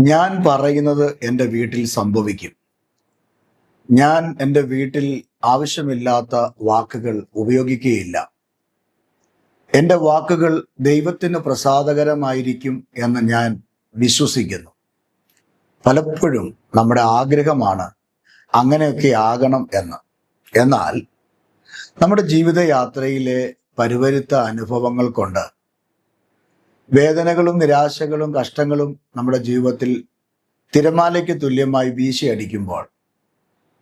ഞാൻ പറയുന്നത് എൻ്റെ വീട്ടിൽ സംഭവിക്കും. ഞാൻ എൻ്റെ വീട്ടിൽ ആവശ്യമില്ലാത്ത വാക്കുകൾ ഉപയോഗിക്കുകയില്ല. എൻ്റെ വാക്കുകൾ ദൈവത്തിന് പ്രസാദകരമായിരിക്കും എന്ന് ഞാൻ വിശ്വസിക്കുന്നു. പലപ്പോഴും നമ്മുടെ ആഗ്രഹമാണ് അങ്ങനെയൊക്കെ ആകണം എന്ന്. എന്നാൽ നമ്മുടെ ജീവിതയാത്രയിലെ പരിവരുത്ത അനുഭവങ്ങൾ കൊണ്ട് വേദനകളും നിരാശകളും കഷ്ടങ്ങളും നമ്മുടെ ജീവിതത്തിൽ തിരമാലയ്ക്ക് തുല്യമായി വീശിയടിക്കുമ്പോൾ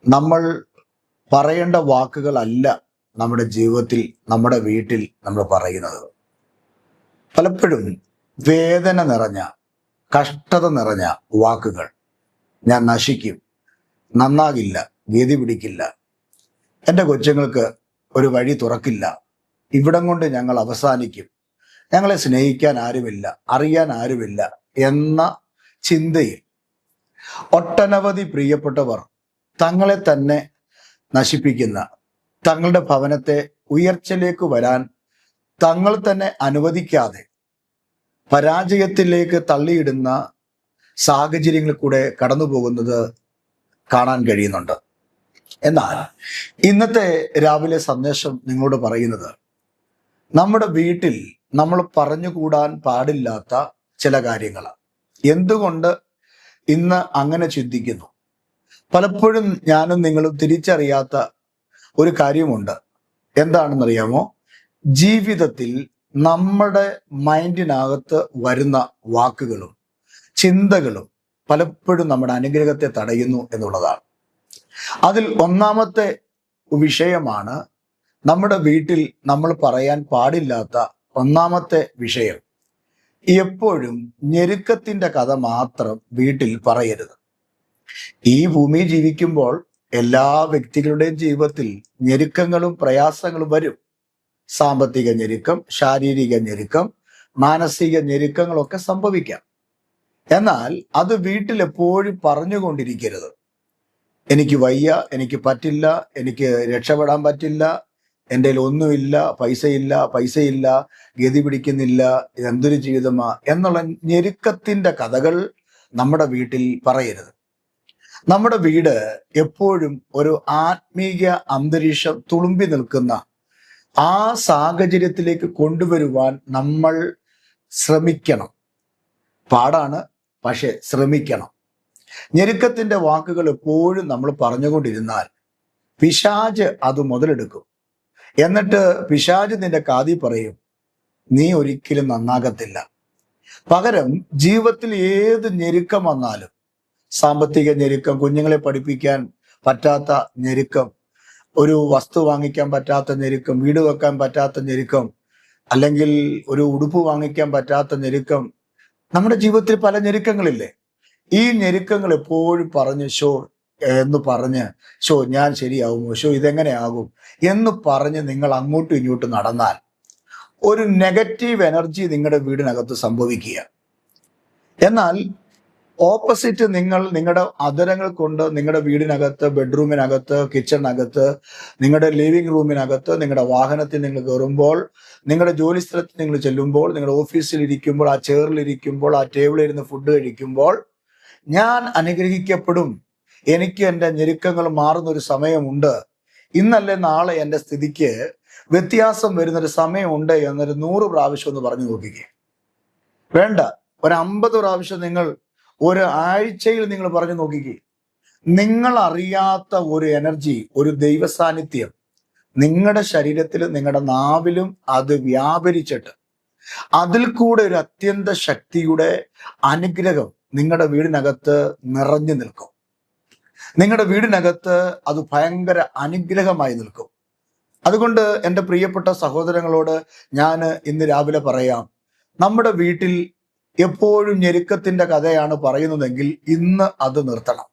നമ്മൾ പറയേണ്ട വാക്കുകളല്ല നമ്മുടെ ജീവിതത്തിൽ, നമ്മുടെ വീട്ടിൽ നമ്മൾ പറയുന്നത്. പലപ്പോഴും വേദന നിറഞ്ഞ, കഷ്ടത നിറഞ്ഞ വാക്കുകൾ. ഞാൻ നശിക്കും, നന്നാകില്ല, ഗതി പിടിക്കില്ല, എൻ്റെ കൊച്ചുങ്ങൾക്ക് ഒരു വഴി തുറക്കില്ല, ഇവിടം കൊണ്ട് ഞങ്ങൾ അവസാനിക്കും, ഞങ്ങളെ സ്നേഹിക്കാൻ ആരുമില്ല, അറിയാൻ ആരുമില്ല എന്ന ചിന്തയിൽ ഒട്ടനവധി പ്രിയപ്പെട്ടവർ തങ്ങളെ തന്നെ നശിപ്പിക്കുന്ന, തങ്ങളുടെ ഭവനത്തെ ഉയർച്ചയിലേക്ക് വരാൻ തങ്ങൾ തന്നെ അനുവദിക്കാതെ പരാജയത്തിലേക്ക് തള്ളിയിടുന്ന സാഹചര്യങ്ങളിൽ കൂടെ കടന്നു പോകുന്നത് കാണാൻ കഴിയുന്നുണ്ട്. എന്നാൽ ഇന്നത്തെ രാവിലെ സന്ദേശം നിങ്ങളോട് പറയുന്നത്, നമ്മുടെ വീട്ടിൽ നമ്മൾ പറഞ്ഞുകൂടാൻ പാടില്ലാത്ത ചില കാര്യങ്ങളാണ്. എന്തുകൊണ്ട് ഇന്ന് അങ്ങനെ ചിന്തിക്കുന്നു? പലപ്പോഴും ഞാനും നിങ്ങളും തിരിച്ചറിയാത്ത ഒരു കാര്യമുണ്ട്. എന്താണെന്നറിയാമോ? ജീവിതത്തിൽ നമ്മുടെ മൈൻഡിനകത്ത് വരുന്ന വാക്കുകളും ചിന്തകളും പലപ്പോഴും നമ്മുടെ അനുഗ്രഹത്തെ തടയുന്നു എന്നുള്ളതാണ്. അതിൽ ഒന്നാമത്തെ വിഷയമാണ് നമ്മുടെ വീട്ടിൽ നമ്മൾ പറയാൻ പാടില്ലാത്ത ഒന്നാമത്തെ വിഷയം. എപ്പോഴും ഞെരുക്കത്തിന്റെ കഥ മാത്രം വീട്ടിൽ പറയരുത്. ഈ ഭൂമി ജീവിക്കുമ്പോൾ എല്ലാ വ്യക്തികളുടെയും ജീവിതത്തിൽ ഞെരുക്കങ്ങളും പ്രയാസങ്ങളും വരും. സാമ്പത്തിക ഞെരുക്കം, ശാരീരിക ഞെരുക്കം, മാനസിക ഞെരുക്കങ്ങളൊക്കെ സംഭവിക്കാം. എന്നാൽ അത് വീട്ടിൽ എപ്പോഴും പറഞ്ഞുകൊണ്ടിരിക്കരുത്. എനിക്ക് വയ്യ, എനിക്ക് പറ്റില്ല, എനിക്ക് രക്ഷപ്പെടാൻ പറ്റില്ല, എൻ്റെ കയ്യിൽ ഒന്നുമില്ല, പൈസയില്ല, ഗതി പിടിക്കുന്നില്ല, എന്തൊരു ജീവിതമാ എന്നുള്ള ഞെരുക്കത്തിന്റെ കഥകൾ നമ്മുടെ വീട്ടിൽ പറയരുത്. നമ്മുടെ വീട് എപ്പോഴും ഒരു ആത്മീയ അന്തരീക്ഷം തുളുമ്പി നിൽക്കുന്ന ആ സാഹചര്യത്തിലേക്ക് കൊണ്ടുവരുവാൻ നമ്മൾ ശ്രമിക്കണം. പാടാണ്, പക്ഷെ ശ്രമിക്കണം. ഞെരുക്കത്തിന്റെ വാക്കുകൾ എപ്പോഴും നമ്മൾ പറഞ്ഞുകൊണ്ടിരുന്നാൽ പിശാച് അത് മുതലെടുക്കും. എന്നിട്ട് പിശാച് നിന്റെ കാതി പറയും, നീ ഒരിക്കലും നന്നാകത്തില്ല. പകരം ജീവിതത്തിൽ ഏത് ഞെരുക്കം വന്നാലും, സാമ്പത്തിക ഞെരുക്കം, കുഞ്ഞുങ്ങളെ പഠിപ്പിക്കാൻ പറ്റാത്ത ഞെരുക്കം, ഒരു വസ്തു വാങ്ങിക്കാൻ പറ്റാത്ത ഞെരുക്കം, വീട് വെക്കാൻ പറ്റാത്ത ഞെരുക്കം, അല്ലെങ്കിൽ ഒരു ഉടുപ്പ് വാങ്ങിക്കാൻ പറ്റാത്ത ഞെരുക്കം, നമ്മുടെ ജീവിതത്തിൽ പല ഞെരുക്കങ്ങളില്ലേ? ഈ ഞെരുക്കങ്ങൾ എപ്പോഴും പറഞ്ഞ് ഞാൻ ശരിയാവുമോ, ഇതെങ്ങനെയാകും എന്ന് പറഞ്ഞ് നിങ്ങൾ അങ്ങോട്ടും ഇങ്ങോട്ടും നടന്നാൽ ഒരു നെഗറ്റീവ് എനർജി നിങ്ങളുടെ വീടിനകത്ത് സംഭവിക്കുക. എന്നാൽ ഓപ്പോസിറ്റ്, നിങ്ങൾ നിങ്ങളുടെ അധരങ്ങൾ കൊണ്ട് നിങ്ങളുടെ വീടിനകത്ത്, ബെഡ്റൂമിനകത്ത്, കിച്ചണിനകത്ത്, നിങ്ങളുടെ ലിവിംഗ് റൂമിനകത്ത്, നിങ്ങളുടെ വാഹനത്തിൽ നിങ്ങൾ കയറുമ്പോൾ, നിങ്ങളുടെ ജോലി സ്ഥലത്ത് നിങ്ങൾ ചെല്ലുമ്പോൾ, നിങ്ങളുടെ ഓഫീസിൽ ഇരിക്കുമ്പോൾ, ആ ചെയറിലിരിക്കുമ്പോൾ, ആ ടേബിളിൽ ഇരുന്ന് ഫുഡ് കഴിക്കുമ്പോൾ, ഞാൻ അനുഗ്രഹിക്കപ്പെടും, എനിക്ക് എൻ്റെ ഞെരുക്കങ്ങൾ മാറുന്നൊരു സമയമുണ്ട്, ഇന്നല്ലേ നാളെ എൻ്റെ സ്ഥിതിക്ക് വ്യത്യാസം വരുന്നൊരു സമയമുണ്ട് എന്നൊരു 100 പ്രാവശ്യം ഒന്ന് പറഞ്ഞു നോക്കിക്കേ. വേണ്ട, ഒരു 50 പ്രാവശ്യം നിങ്ങൾ ഒരു ആഴ്ചയിൽ നിങ്ങൾ പറഞ്ഞു നോക്കിക്കേ. നിങ്ങൾ അറിയാത്ത ഒരു എനർജി, ഒരു ദൈവ സാന്നിധ്യം നിങ്ങളുടെ ശരീരത്തിലും നിങ്ങളുടെ നാവിലും അത് വ്യാപരിച്ചിട്ട് അതിൽ കൂടെ ഒരു അത്യന്ത ശക്തിയുടെ അനുഗ്രഹം നിങ്ങളുടെ വീടിനകത്ത് നിറഞ്ഞു നിൽക്കും. നിങ്ങളുടെ വീടിനകത്ത് അത് ഭയങ്കര അനുഗ്രഹമായി നിൽക്കും. അതുകൊണ്ട് എൻ്റെ പ്രിയപ്പെട്ട സഹോദരങ്ങളോട് ഞാൻ ഇന്ന് രാവിലെ പറയാം, നമ്മുടെ വീട്ടിൽ എപ്പോഴും ഞെരുക്കത്തിന്റെ കഥയാണ് പറയുന്നതെങ്കിൽ ഇന്ന് അത് നിർത്തണം.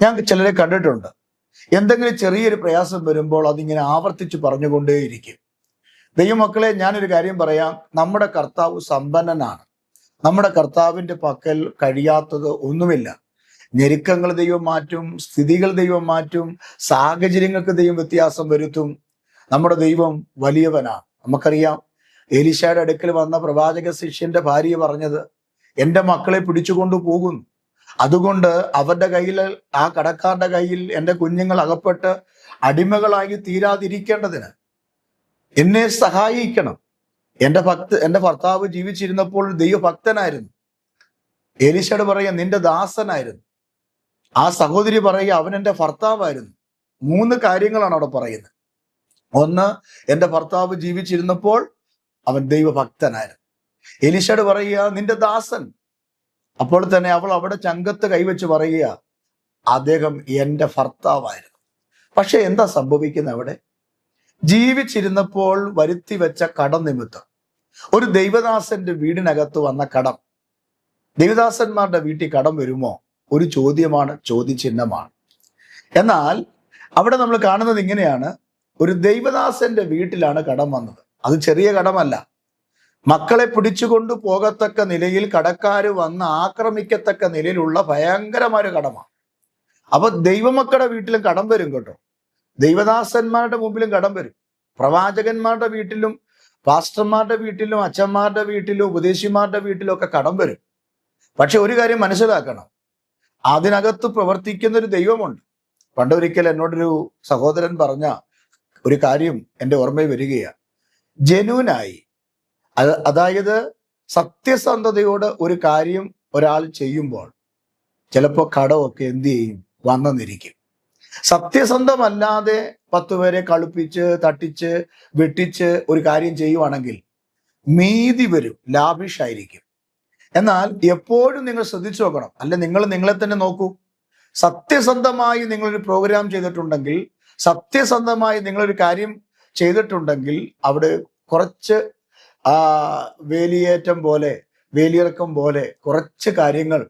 ഞാൻ ചിലരെ കണ്ടിട്ടുണ്ട്, എന്തെങ്കിലും ചെറിയൊരു പ്രയാസം വരുമ്പോൾ അതിങ്ങനെ ആവർത്തിച്ച് പറഞ്ഞുകൊണ്ടേയിരിക്കും. ദൈവമക്കളെ, ഞാനൊരു കാര്യം പറയാം, നമ്മുടെ കർത്താവ് സമ്പന്നനാണ്. നമ്മുടെ കർത്താവിന്റെ പക്കൽ കഴിയാത്തത് ഒന്നുമില്ല. ഞെരുക്കങ്ങൾ ദൈവം മാറ്റും, സ്ഥിതികൾ ദൈവം മാറ്റും, സാഹചര്യങ്ങൾക്ക് ദൈവം വ്യത്യാസം വരുത്തും. നമ്മുടെ ദൈവം വലിയവനാണ്. നമുക്കറിയാം, എലീശയുടെ അടുക്കൽ വന്ന പ്രവാചക ശിഷ്യന്റെ ഭാര്യ പറഞ്ഞത്, എൻ്റെ മക്കളെ പിടിച്ചുകൊണ്ടു പോകുന്നു. അതുകൊണ്ട് അവരുടെ കയ്യിൽ, ആ കടക്കാരുടെ കയ്യിൽ എൻ്റെ കുഞ്ഞുങ്ങൾ അകപ്പെട്ട് അടിമകളായി തീരാതിരിക്കേണ്ടതിന് എന്നെ സഹായിക്കണം. എൻ്റെ ഭർത്താവ് ജീവിച്ചിരുന്നപ്പോൾ ദൈവഭക്തനായിരുന്നു. എലീശയോട് പറയുക നിന്റെ ദാസനായിരുന്നു. ആ സഹോദരി പറയുക അവൻ എൻ്റെ ഭർത്താവായിരുന്നു. 3 കാര്യങ്ങളാണ് അവിടെ പറയുന്നത്. ഒന്ന്, എൻ്റെ ഭർത്താവ് ജീവിച്ചിരുന്നപ്പോൾ അവൻ ദൈവഭക്തനായിരുന്നു. എലീശയോട് പറയുക നിന്റെ ദാസൻ. അപ്പോൾ തന്നെ അവൾ അവിടെ ചങ്കത്ത് കൈവച്ച് പറയുക അദ്ദേഹം എൻ്റെ ഭർത്താവായിരുന്നു. പക്ഷെ എന്താ സംഭവിക്കുന്നത്? അവിടെ ജീവിച്ചിരുന്നപ്പോൾ വരുത്തി വെച്ച കടം നിമിത്തം, ഒരു ദൈവദാസന്റെ വീടിനകത്ത് വന്ന കടം, ദൈവദാസന്മാരുടെ വീട്ടിൽ കടം വരുമോ? ഒരു ചോദ്യമാണ്, ചോദ്യചിഹ്നമാണ്. എന്നാൽ അവിടെ നമ്മൾ കാണുന്നത് ഇങ്ങനെയാണ്, ഒരു ദൈവദാസന്റെ വീട്ടിലാണ് കടം വന്നത്. അത് ചെറിയ കടമല്ല. മക്കളെ പിടിച്ചുകൊണ്ട് പോകത്തക്ക നിലയിൽ കടക്കാര് വന്ന് ആക്രമിക്കത്തക്ക നിലയിലുള്ള ഭയങ്കരമായ ഒരു കടമാണ്. അപ്പൊ ദൈവമക്കളുടെ വീട്ടിലും കടം വരും കേട്ടോ. ദൈവദാസന്മാരുടെ മുമ്പിലും കടം വരും. പ്രവാചകന്മാരുടെ വീട്ടിലും പാസ്റ്റർമാരുടെ വീട്ടിലും അച്ഛന്മാരുടെ വീട്ടിലും ഉപദേശിമാരുടെ വീട്ടിലും ഒക്കെ കടം വരും. പക്ഷെ ഒരു കാര്യം മനസ്സിലാക്കണം, അതിനകത്ത് പ്രവർത്തിക്കുന്ന ഒരു ദൈവമുണ്ട്. പണ്ടൊരിക്കൽ എന്നോടൊരു സഹോദരൻ പറഞ്ഞ ഒരു കാര്യം എൻ്റെ ഓർമ്മയിൽ വരികയാണ്. ജെന്യൂനായി, അതായത് സത്യസന്ധതയോട് ഒരു കാര്യം ഒരാൾ ചെയ്യുമ്പോൾ ചിലപ്പോൾ കടമൊക്കെ എന്ത് ചെയ്യും, വന്നെന്നിരിക്കും. സത്യസന്ധമല്ലാതെ 10 പേരെ കളിപ്പിച്ച് തട്ടിച്ച് വെട്ടിച്ച് ഒരു കാര്യം ചെയ്യുവാണെങ്കിൽ മീതി വരും, ലാഭിഷായിരിക്കും. എന്നാൽ എപ്പോഴും നിങ്ങൾ ശ്രദ്ധിച്ചു നോക്കണം. അല്ലെ, നിങ്ങൾ നിങ്ങളെ തന്നെ നോക്കൂ. സത്യസന്ധമായി നിങ്ങളൊരു പ്രോഗ്രാം ചെയ്തിട്ടുണ്ടെങ്കിൽ, സത്യസന്ധമായി നിങ്ങളൊരു കാര്യം ചെയ്തിട്ടുണ്ടെങ്കിൽ അവിടെ കുറച്ച് വേലിയേറ്റം പോലെ, വേലിയിറക്കം പോലെ കുറച്ച് കാര്യങ്ങൾ,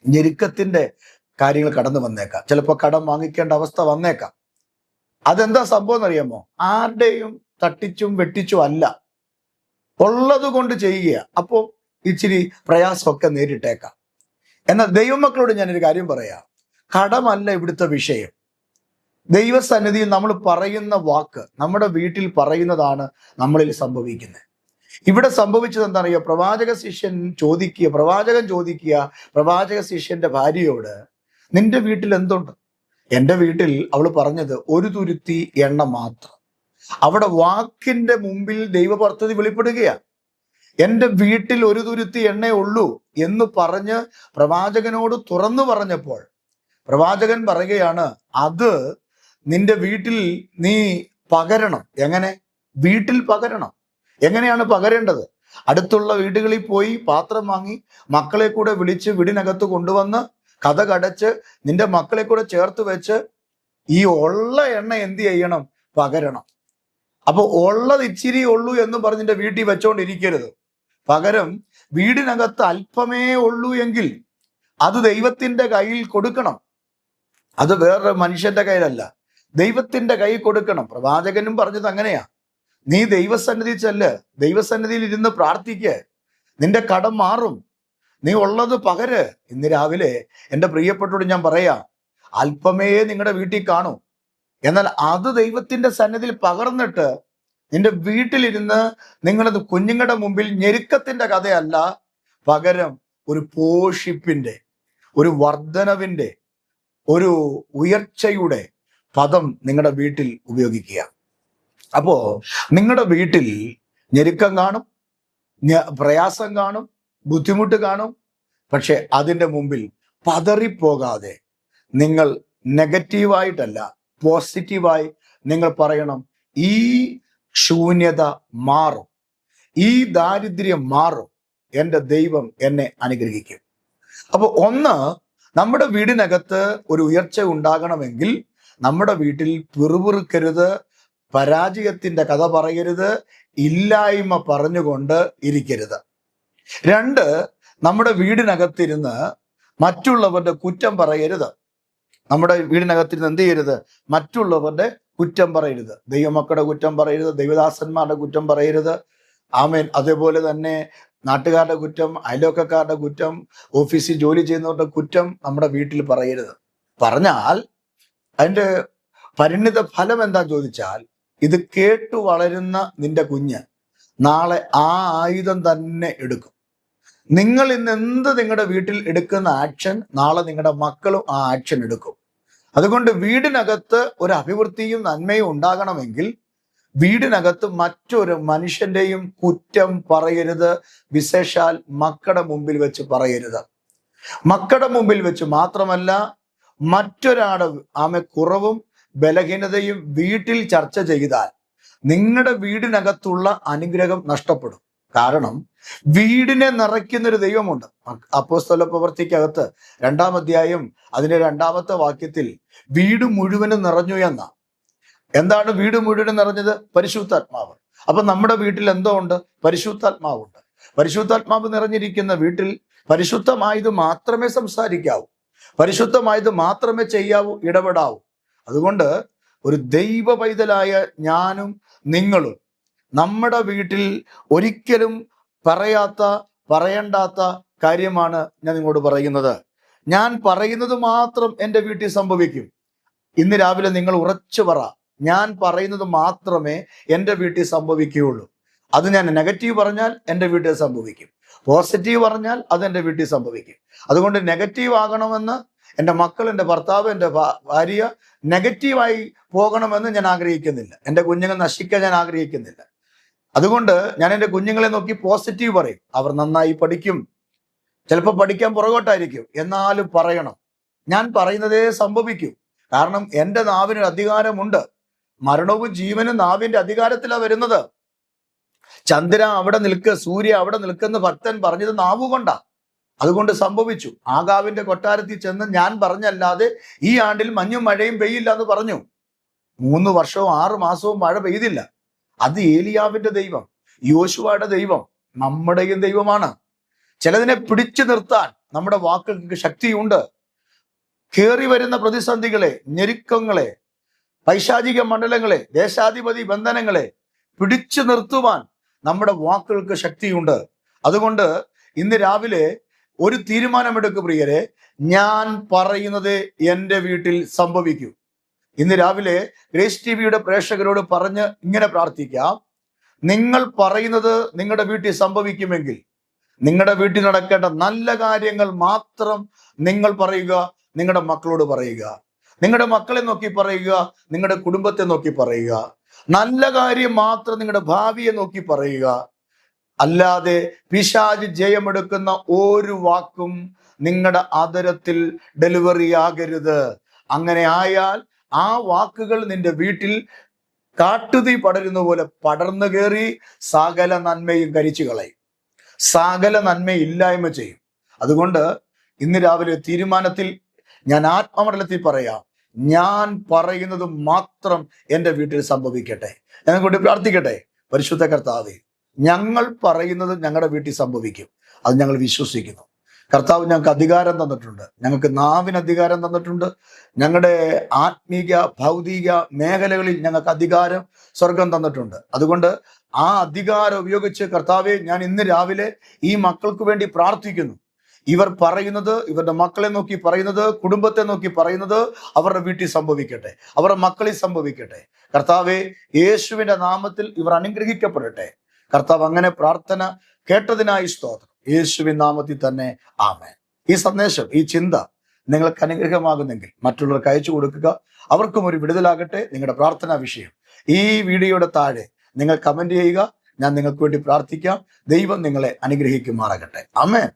ഞെരുക്കത്തിന്റെ കാര്യങ്ങൾ കടന്നു വന്നേക്കാം. ചിലപ്പോൾ കടം വാങ്ങിക്കേണ്ട അവസ്ഥ വന്നേക്കാം. അതെന്താ സംഭവം എന്നറിയാമോ? ആരുടെയും തട്ടിച്ചും വെട്ടിച്ചും അല്ല, ഉള്ളത് കൊണ്ട് ചെയ്യുക. അപ്പോൾ ഇച്ചിരി പ്രയാസമൊക്കെ നേരിട്ടേക്കാം. എന്നാൽ ദൈവമക്കളോട് ഞാനൊരു കാര്യം പറയാം, കടമല്ല ഇവിടുത്തെ വിഷയം. ദൈവസന്നിധിയിൽ നമ്മൾ പറയുന്ന വാക്ക്, നമ്മുടെ വീട്ടിൽ പറയുന്നതാണ് നമ്മളിൽ സംഭവിക്കുന്നത്. ഇവിടെ സംഭവിച്ചത് എന്താണെന്നറിയോ? പ്രവാചകൻ ചോദിക്കുക പ്രവാചക ശിഷ്യന്റെ ഭാര്യയോട്, നിന്റെ വീട്ടിൽ എന്തുണ്ട്? എൻ്റെ വീട്ടിൽ അവൾ പറഞ്ഞത് 1 തുരുത്തി എണ്ണ മാത്രം. അവിടെ വാക്കിന്റെ മുമ്പിൽ ദൈവ പദ്ധതി വെളിപ്പെടുകയാണ്. എൻ്റെ വീട്ടിൽ 1 തുരുത്തി എണ്ണേ ഉള്ളൂ എന്ന് പറഞ്ഞ് പ്രവാചകനോട് തുറന്നു പറഞ്ഞപ്പോൾ പ്രവാചകൻ പറയുകയാണ്, അത് നിന്റെ വീട്ടിൽ നീ പകരണം. എങ്ങനെ? വീട്ടിൽ പകരണം. എങ്ങനെയാണ് പകരേണ്ടത്? അടുത്തുള്ള വീടുകളിൽ പോയി പാത്രം വാങ്ങി മക്കളെ കൂടെ വിളിച്ച് വീടിനകത്ത് കൊണ്ടുവന്ന് കഥ കടച്ച് നിന്റെ മക്കളെ കൂടെ ചേർത്ത് വെച്ച് ഈ ഉള്ള എണ്ണ എന്ത് ചെയ്യണം? പകരണം. അപ്പൊ ഉള്ളത് ഇച്ചിരി ഉള്ളൂ എന്ന് പറഞ്ഞ് നിന്റെ വീട്ടിൽ വെച്ചോണ്ടിരിക്കരുത്. പകരം വീടിനകത്ത് അല്പമേ ഉള്ളൂ എങ്കിൽ അത് ദൈവത്തിന്റെ കയ്യിൽ കൊടുക്കണം. അത് വേറെ മനുഷ്യന്റെ കയ്യിലല്ല, ദൈവത്തിന്റെ കയ്യിൽ കൊടുക്കണം. പ്രവാചകനും പറഞ്ഞത് അങ്ങനെയാ. നീ ദൈവസന്നിധി ചെല്ല്, ദൈവസന്നിധിയിൽ ഇരുന്ന് പ്രാർത്ഥിക്ക്, നിന്റെ കടം മാറും. നീ ഉള്ളത് പകര്. ഇന്ന് രാവിലെ എൻ്റെ പ്രിയപ്പെട്ടോട് ഞാൻ പറയാം, അല്പമേ നിങ്ങളുടെ വീട്ടിൽ കാണൂ. എന്നാൽ അത് ദൈവത്തിന്റെ സന്നിധിയിൽ പകർന്നിട്ട് നിന്റെ വീട്ടിലിരുന്ന് നിങ്ങളത് കുഞ്ഞുങ്ങളുടെ മുമ്പിൽ ഞെരുക്കത്തിന്റെ കഥയല്ല, പകരം ഒരു പോഷിപ്പിന്റെ, ഒരു വർധനവിന്റെ, ഒരു ഉയർച്ചയുടെ പദം നിങ്ങളുടെ വീട്ടിൽ ഉപയോഗിക്കുക. അപ്പോ നിങ്ങളുടെ വീട്ടിൽ ഞെരുക്കം കാണും, പ്രയാസം കാണും, ബുദ്ധിമുട്ട് കാണും. പക്ഷെ അതിൻ്റെ മുമ്പിൽ പതറിപ്പോകാതെ നിങ്ങൾ നെഗറ്റീവായിട്ടല്ല, പോസിറ്റീവായി നിങ്ങൾ പറയണം, ഈ ശൂന്യത മാറും, ഈ ദാരിദ്ര്യം മാറും, എൻ്റെ ദൈവം എന്നെ അനുഗ്രഹിക്കും. അപ്പോൾ ഒന്ന്, നമ്മുടെ വീടിനകത്ത് ഒരു ഉയർച്ച ഉണ്ടാകണമെങ്കിൽ നമ്മുടെ വീട്ടിൽ പിറുപിറുക്കരുത്, പരാജയത്തിന്റെ കഥ പറയരുത്, ഇല്ലായ്മ പറഞ്ഞുകൊണ്ട് ഇരിക്കരുത്. 2, നമ്മുടെ വീടിനകത്തിരുന്ന് മറ്റുള്ളവരുടെ കുറ്റം പറയരുത്. നമ്മുടെ വീടിനകത്തിരുന്ന് എന്ത് ചെയ്യരുത്? മറ്റുള്ളവരുടെ കുറ്റം പറയരുത്. ദൈവമക്കളുടെ കുറ്റം പറയരുത്, ദൈവദാസന്മാരുടെ കുറ്റം പറയരുത്. ആമേൻ. അതേപോലെ തന്നെ നാട്ടുകാരുടെ കുറ്റം, അയൽവക്കക്കാരുടെ കുറ്റം, ഓഫീസിൽ ജോലി ചെയ്യുന്നവരുടെ കുറ്റം നമ്മുടെ വീട്ടിൽ പറയരുത്. പറഞ്ഞാൽ അതിൻ്റെ പരിണിത ഫലം എന്താ ചോദിച്ചാൽ, ഇത് കേട്ടു വളരുന്ന നിന്റെ കുഞ്ഞ് നാളെ ആ ആയുധം തന്നെ എടുക്കും. നിങ്ങൾ ഇന്ന് എന്ത് നിങ്ങളുടെ വീട്ടിൽ എടുക്കുന്ന ആക്ഷൻ നാളെ നിങ്ങളുടെ മക്കളും ആ ആക്ഷൻ എടുക്കും. അതുകൊണ്ട് വീടിനകത്ത് ഒരു അഭിവൃദ്ധിയും നന്മയും ഉണ്ടാകണമെങ്കിൽ വീടിനകത്ത് മറ്റൊരു മനുഷ്യന്റെയും കുറ്റം പറയരുത്. വിശേഷാൽ മക്കളുടെ മുമ്പിൽ വെച്ച് പറയരുത്. മക്കളുടെ മുമ്പിൽ വെച്ച് മാത്രമല്ല, മറ്റൊരാളുടെ കുറവും ബലഹീനതയും വീട്ടിൽ ചർച്ച ചെയ്താൽ നിങ്ങളുടെ വീടിനകത്തുള്ള അനുഗ്രഹം നഷ്ടപ്പെടും. കാരണം വീടിനെ നിറയ്ക്കുന്നൊരു ദൈവമുണ്ട്. അപ്പോസ്തല പ്രവൃത്തിക്കകത്ത് 2-ാം അധ്യായം അതിന്റെ 2-ാമത്തെ വാക്യത്തിൽ വീട് മുഴുവനും നിറഞ്ഞു എന്ന. എന്താണ് വീട് മുഴുവനും നിറഞ്ഞത്? പരിശുദ്ധാത്മാവ്. അപ്പൊ നമ്മുടെ വീട്ടിൽ എന്തോ ഉണ്ട്? പരിശുദ്ധാത്മാവുണ്ട്. പരിശുദ്ധാത്മാവ് നിറഞ്ഞിരിക്കുന്ന വീട്ടിൽ പരിശുദ്ധമായത് മാത്രമേ സംസാരിക്കാവൂ, പരിശുദ്ധമായത് മാത്രമേ ചെയ്യാവൂ, ഇടപെടാവൂ. അതുകൊണ്ട് ഒരു ദൈവ പൈതലായ ഞാനും നിങ്ങളും നമ്മുടെ വീട്ടിൽ ഒരിക്കലും പറയണ്ടാത്ത കാര്യമാണ് ഞാൻ നിങ്ങളോട് പറയുന്നത്. ഞാൻ പറയുന്നത് മാത്രം എൻ്റെ വീട്ടിൽ സംഭവിക്കും. ഇന്ന് രാവിലെ നിങ്ങൾ ഉറച്ചു പറ, ഞാൻ പറയുന്നത് മാത്രമേ എൻ്റെ വീട്ടിൽ സംഭവിക്കുകയുള്ളൂ. അത് ഞാൻ നെഗറ്റീവ് പറഞ്ഞാൽ എൻ്റെ വീട്ടിൽ സംഭവിക്കും, പോസിറ്റീവ് പറഞ്ഞാൽ അത് എൻ്റെ വീട്ടിൽ സംഭവിക്കും. അതുകൊണ്ട് നെഗറ്റീവ് ആകണമെന്ന് എൻ്റെ മക്കൾ, എൻ്റെ ഭർത്താവ്, എൻ്റെ ഭാര്യ നെഗറ്റീവായി പോകണമെന്ന് ഞാൻ ആഗ്രഹിക്കുന്നില്ല. എൻ്റെ കുഞ്ഞുങ്ങൾ നശിക്കാൻ ഞാൻ ആഗ്രഹിക്കുന്നില്ല. അതുകൊണ്ട് ഞാൻ എൻ്റെ കുഞ്ഞുങ്ങളെ നോക്കി പോസിറ്റീവ് പറയും. അവർ നന്നായി പഠിക്കും, ചിലപ്പോൾ പഠിക്കാൻ പുറകോട്ടായിരിക്കും, എന്നാലും പറയണം. ഞാൻ പറയുന്നതേ സംഭവിക്കും. കാരണം എൻ്റെ നാവിനൊരു അധികാരമുണ്ട്. മരണവും ജീവനും നാവിന്റെ അധികാരത്തിലാണ് വരുന്നത്. ചന്ദ്ര അവിടെ നിൽക്ക്, സൂര്യ അവിടെ നിൽക്കുന്ന ഭക്തൻ പറഞ്ഞത് നാവുകൊണ്ടാ. അതുകൊണ്ട് സംഭവിച്ചു. ആഗാവിന്റെ കൊട്ടാരത്തിൽ ചെന്ന് ഞാൻ പറഞ്ഞല്ലാതെ ഈ ആണ്ടിൽ മഞ്ഞും മഴയും പെയ്യില്ല എന്ന് പറഞ്ഞു. 3 വർഷവും 6 മാസവും മഴ പെയ്തില്ല. അത് ഏലിയാവിന്റെ ദൈവം, യോശുവയുടെ ദൈവം, നമ്മുടെയും ദൈവമാണ്. ചിലതിനെ പിടിച്ചു നിർത്താൻ നമ്മുടെ വാക്കുകൾക്ക് ശക്തിയുണ്ട്. കേറി വരുന്ന പ്രതിസന്ധികളെ, ഞെരുക്കങ്ങളെ, പൈശാചിക മണ്ഡലങ്ങളെ, ദേശാധിപതി ബന്ധനങ്ങളെ പിടിച്ചു നിർത്തുവാൻ നമ്മുടെ വാക്കുകൾക്ക് ശക്തിയുണ്ട്. അതുകൊണ്ട് ഇന്ന് രാവിലെ ഒരു തീരുമാനമെടുക്കും പ്രിയരെ, ഞാൻ പറയുന്നത് എൻ്റെ വീട്ടിൽ സംഭവിക്കൂ. ഇന്ന് രാവിലെ ഗ്രേസ് ടിവിയുടെ പ്രേക്ഷകരോട് പറഞ്ഞ് ഇങ്ങനെ പ്രാർത്ഥിക്കാം: നിങ്ങൾ പറയുന്നത് നിങ്ങളുടെ വീട്ടിൽ സംഭവിക്കുമെങ്കിൽ നിങ്ങളുടെ വീട്ടിൽ നടക്കേണ്ട നല്ല കാര്യങ്ങൾ മാത്രം നിങ്ങൾ പറയുക, നിങ്ങളുടെ മക്കളോട് പറയുക, നിങ്ങളുടെ മക്കളെ നോക്കി പറയുക, നിങ്ങളുടെ കുടുംബത്തെ നോക്കി പറയുക. നല്ല കാര്യം മാത്രം നിങ്ങളുടെ ഭാവിയെ നോക്കി പറയുക. അല്ലാതെ പിശാച് ജയമെടുക്കുന്ന ഒരു വാക്കും നിങ്ങളുടെ ആദരത്തിൽ ഡെലിവറി ആകരുത്. അങ്ങനെ ആയാൽ ആ വാക്കുകൾ നിന്റെ വീട്ടിൽ കാട്ടുതീ പടരുന്ന പോലെ പടർന്നു കയറി സകല നന്മയും കരിച്ചു കളയും, സകല നന്മയും ഇല്ലായ്മ ചെയ്യും. അതുകൊണ്ട് ഇന്ന് രാവിലെ തീരുമാനത്തിൽ ഞാൻ ആത്മമണ്ഡലത്തിൽ പറയാം, ഞാൻ പറയുന്നത് മാത്രം എൻ്റെ വീട്ടിൽ സംഭവിക്കട്ടെ. ഞങ്ങൾ കൂടി പ്രാർത്ഥിക്കട്ടെ. പരിശുദ്ധ കർത്താവേ, ഞങ്ങൾ പറയുന്നത് ഞങ്ങളുടെ വീട്ടിൽ സംഭവിക്കും. അത് ഞങ്ങൾ വിശ്വസിക്കുന്നു. കർത്താവ് ഞങ്ങൾക്ക് അധികാരം തന്നിട്ടുണ്ട്, ഞങ്ങൾക്ക് നാവിന് അധികാരം തന്നിട്ടുണ്ട്. ഞങ്ങളുടെ ആത്മീക ഭൗതിക മേഖലകളിൽ ഞങ്ങൾക്ക് അധികാരം സ്വർഗം തന്നിട്ടുണ്ട്. അതുകൊണ്ട് ആ അധികാരം ഉപയോഗിച്ച് കർത്താവെ, ഞാൻ ഇന്ന് രാവിലെ ഈ മക്കൾക്ക് വേണ്ടി പ്രാർത്ഥിക്കുന്നു. ഇവർ പറയുന്നത്, ഇവരുടെ മക്കളെ നോക്കി പറയുന്നത്, കുടുംബത്തെ നോക്കി പറയുന്നത് അവരുടെ വീട്ടിൽ സംഭവിക്കട്ടെ, അവരുടെ മക്കളിൽ സംഭവിക്കട്ടെ. കർത്താവെ, യേശുവിന്റെ നാമത്തിൽ ഇവർ അനുഗ്രഹിക്കപ്പെടട്ടെ. കർത്താവ് അങ്ങനെ പ്രാർത്ഥന കേട്ടതിനായി സ്തോത്രം. യേശുവിൻ നാമത്തിൽ തന്നെ ആമേൻ. ഈ സന്ദേശം, ഈ ചിന്ത നിങ്ങൾക്ക് അനുഗ്രഹമാകുന്നെങ്കിൽ മറ്റുള്ളവർക്ക് അയച്ചു കൊടുക്കുക. അവർക്കും ഒരു വിടുതലാകട്ടെ. നിങ്ങളുടെ പ്രാർത്ഥനാ വിഷയം ഈ വീഡിയോയുടെ താഴെ നിങ്ങൾ കമന്റ് ചെയ്യുക. ഞാൻ നിങ്ങൾക്ക് വേണ്ടി പ്രാർത്ഥിക്കാം. ദൈവം നിങ്ങളെ അനുഗ്രഹിക്കുമാറാകട്ടെ. ആമേൻ.